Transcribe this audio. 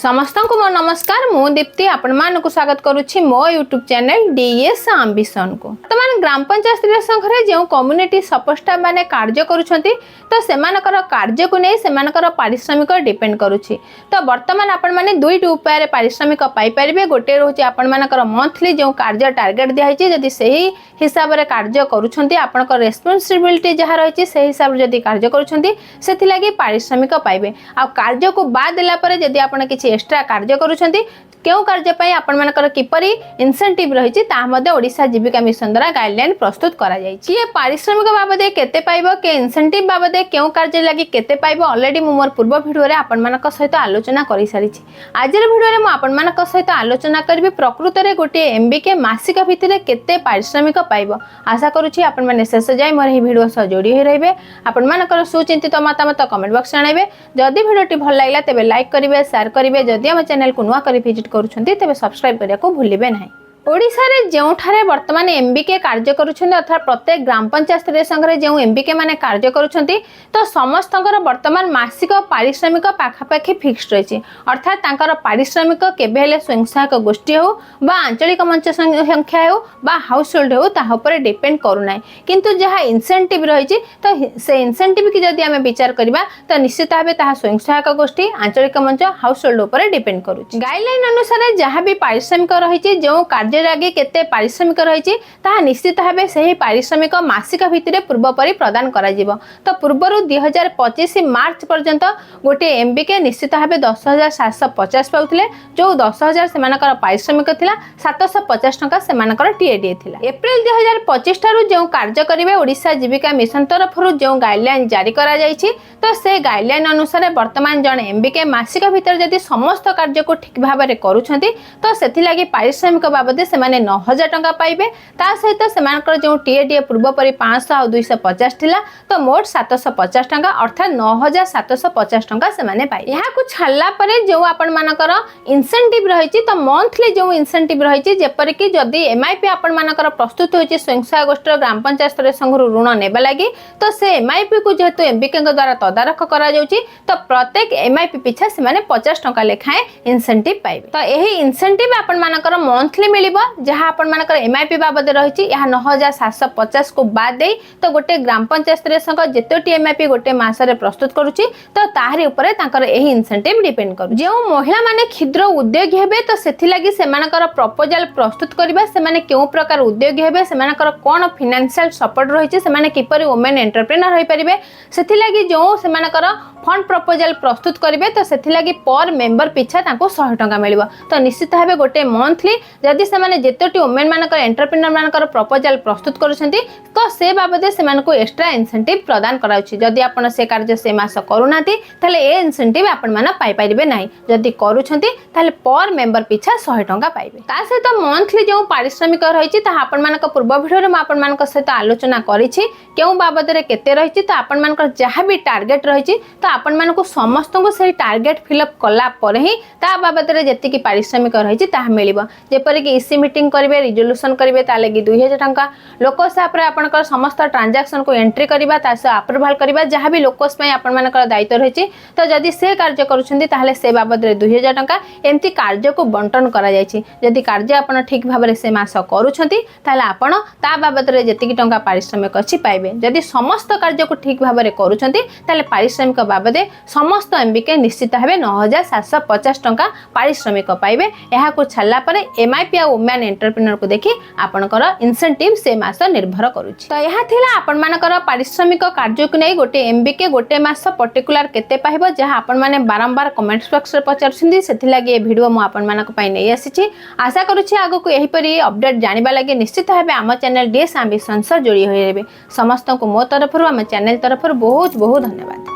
समस्त को मो नमस्कार मु दीप्ति आपण मानक स्वागत करुछि मो यूट्यूब चैनल डीएस एम्बिशन को। वर्तमान ग्राम पंचायत स्त्री संघ रे जो कम्युनिटी सपोर्ट स्टाफ माने कार्य करूछंती तो सेमानकर कार्य को नै सेमानकर पारिश्रमिक डिपेंड करूछि। तो वर्तमान आपण माने दुईटी उपाय रे पारिश्रमिक पाई परिबे। गोटे रहउछि आपण मानकर मंथली जो कार्य टार्गेट दिया हिछि जदि सही हिसाब रे कार्य करूछंती आपनकर रेस्पोंसिबिलिटी जहा रहिछि सही हिसाब रे जदि कार्य करूछंती सेथि लागि पारिश्रमिक पाइबे। आ कार्य को बाद देला परे जदि आपण किछि एक्स्ट्रा कार्य करूछंती केउ कार्य पई आपण मानकर किपरि इंसेंटिव रहिछि ता मध्ये ओडिसा जीविका मिशन द्वारा गाइडलाइन प्रस्तुत करा जायछि। ये पारिश्रमिक बाबदे केते पाइबो के इंसेंटिव बाबदे केउ कार्य लागि केते पाइबो ऑलरेडी मु मोर पूर्व वीडियो रे आपण मानक सहित आलोचना करि सारिछि। आजर वीडियो रे मु आपण मानक सहित आलोचना करबी प्रकृत रे गोटे एमबीके मासिक भितरे केते पारिश्रमिक पाइबो। आशा करूछि आपण माने शेष जाय मोर ही वीडियो सह जोडी होई रहबे। आपण मानकर सुचिंतित मतामत कमेंट बॉक्स जणाइबे। जदि वीडियोटी भल लागला तेबे लाइक करिवे शेयर करिवे। जदि हम चैनल को नुवा करि विजिट करूछंती तेबे सब्सक्राइब करिया को भूलिबे नाही। ओडिसा रे जेउठारे वर्तमान एमबीके कार्य करूछंती अर्थात प्रत्येक ग्राम पंचायत स्त्री संघ रे जेउ एमबीके माने कार्य करूछंती तो समस्तଙ୍କର वर्तमान मासिक पारिश्रमिक पाखापाखि फिक्स्ड रहिछि। अर्थात तांकर पारिश्रमिक केबे हेले स्वयंसहायक गोष्ठी हो बा आंचलिक मंच संख्या हो बा हाउस होल्ड हो ता ऊपर डिपेंड करू नाही। किंतु जहा इंसेंटिव रहिछि तो से इंसेंटिव की जदि हमें विचार करबा तो निश्चित भाबे ता स्वयंसहायक गोष्ठी आंचलिक मंच हाउस होल्ड ऊपर डिपेंड करूछि। गाइडलाइन अनुसार जहा भी पारिश्रमिक रहिछि जो कार्य आगे केते पारिश्रमिक रहिछि ता निश्चित भाबे सही पारिश्रमिक मासिक भितरे पूर्व परि प्रदान करा जिवो। तो पूर्वरु 2025 मार्च पर्यंत गोटे एमबीके निश्चित भाबे 10,750 पाउथिले जो 10,000 सेमानकर पारिश्रमिक थिला 750 टका सेमानकर टीएडीए थिला। अप्रैल 2025 थारु जो कार्य करिवे ओडिसा जीविका मिशन तरफरु जो गाइडलाइन जारी करा जायछि तो से गाइडलाइन अनुसार वर्तमान जण एमबीके मासिक भितर जदि समस्त कार्य को ठीक भाबरे करूछंती तो सेथि लागि पारिश्रमिक बाबदे सेमाने 9,000 टका पाइबे। ता सहित सेमानकर जो टीएडीए पूर्व परि 500 और 250 थिला तो मोट 750 टका अर्थात 9,750 टका सेमाने पाइ। यहा को छाला परे जो आपण मानकर इंसेंटिव रहिछि तो मंथली जो इंसेंटिव रहिछि जेपर कि जदि एमआईपी आपण मानकर प्रस्तुत होछि स्वयंसहायक गोष्ठी ग्राम पंचायत स्तर संघरु ऋण नेबा लागि तो से एमआईपी को जेहेतु एमबीके द्वारा तदारख करा जाउछि तो प्रत्येक एमआईपी पिछा सेमाने 50 टका लेखाए इंसेंटिव पाइबे। तो एही इंसेंटिव आपण मानकर मंथली मिलिबो जहाँ आपण मानकर एमआईपी बाबद रही 9,750 को बाद दे तो गोटे ग्राम पंचायत स्तर संघ जेतोटी एमआईपी गोटे मासरे प्रस्तुत करुछि तो ताहारी उपरे तांकर एही इंसेंटिव डिपेंड करू। जो महिला माने क्षुद्र उद्योगी हेबे तो सेथि लागि सेमानकर प्रपोजल प्रस्तुत करबा सेमाने केउ प्रकार उद्योगी हेबे सेमानकर कोन फाइनेंशियल सपोर्ट रहिछि सेमाने किपरि वुमेन एंटरप्रेन्योर होई परिबे सेथि लागि जो सेमानकर फंड प्रपोजल प्रस्तुत करिवे तो सेथि लागि पर मेंबर पिछा तांको 100 टका मिलिबो। तो निश्चित भाबे गोटे मंथली जदि सेमाने जेतोटी वुमेन मानकर एंटरप्रेन्योर मानकर प्रपोजल प्रस्तुत करूछंती तो से बाबदे सेमानको एक्स्ट्रा इंसेंटिव प्रदान कराउछि। जदि आपण से कार्य से मास करूनाती ताले ए इंसेंटिव आपण माने पाई परिबे नाही। जदि करूछंती ताले पर मेंबर पिछा 100 टका पाइबे। ता सहित मंथली जो पारिश्रमिक रहिछि ता आपण मानक पूर्व वीडियो रे म आपण मानक सहित आलोचना करिछि केउ बाबदरे केते रहिछि तो आपण मानकर जहा भी टार्गेट रहिछि तो आपण मानको समस्त को से टार्गेट फिलअप कला पर ही ता बाबदरे जेति की पारिश्रमिक रहिछि ता मिलिबो। जेपर कि इसी मीटिंग करिवे रिजोल्यूशन करिवे ता लागि 2,000 टका लोकसेवा रे आपनकर समस्त ट्रांजैक्शन को एंट्री करिबा ता से अप्रूवल करिबा जहा भी लोकस पय आपण मानकर दायित्व रहिछि तो जदि से कार्य करूछंती ताले से बाबदरे 2,000 टका एम्ति कार्य को बंटन करा जायछि। जदि कार्य आपण ठीक भाबरे से मास करूछंती ताले आपण ता बाबदरे जेति की टंका पारिश्रमिक अछि पाइबे। जदि समस्त कार्य को ठीक भाबरे करूछंती ताले पारिश्रमिक बाबदे समस्त एमबीके निश्चित भाबे 9,750 टका पारिश्रमिक पाइबे। एहा को छल्ला परे एमआईपी आ वुमेन एंटरप्रेन्योर को देखि आपनकर इंसेंटिव से मास निर्भर करूछि। तो यहा थिला आपण मानकर पारिश्रमिक कार्य को नै गोटे एमबीके गोटे मास पर्टिकुलर केते पाइबो जहा आपण माने बारंबार कमेंट बॉक्स रे पचारछिंदी सेथि लागि ए वीडियो मु आपण मानक पय नै आसीछि। आशा करूछि आगो को एही परि अपडेट जानिबा लागि निश्चित भाबे हम चैनल डीएस एम्बिशन से जोड़ी होय रेबे। समस्त को मो तरफरु हम चैनल तरफरु बहुत बहुत धन्यवाद।